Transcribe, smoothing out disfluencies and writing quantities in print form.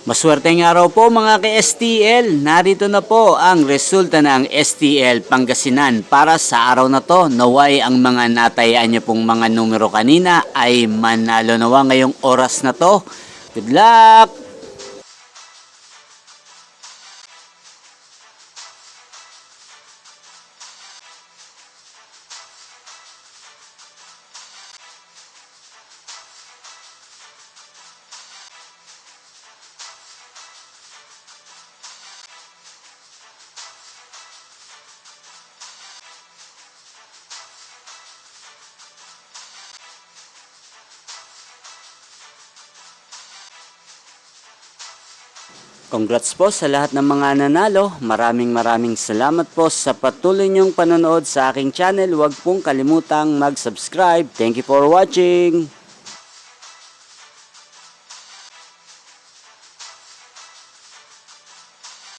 Maswerteng araw po mga ka-STL. Narito na po ang resulta ng STL Pangasinan para sa araw na to. Naway ang mga natayaan niyo pong mga numero kanina ay manalo nawa ngayong oras na to. Good luck! Congrats po sa lahat ng mga nanalo. Maraming salamat po sa patuloy niyong panonood sa aking channel. Huwag pong kalimutang mag-subscribe. Thank you for watching.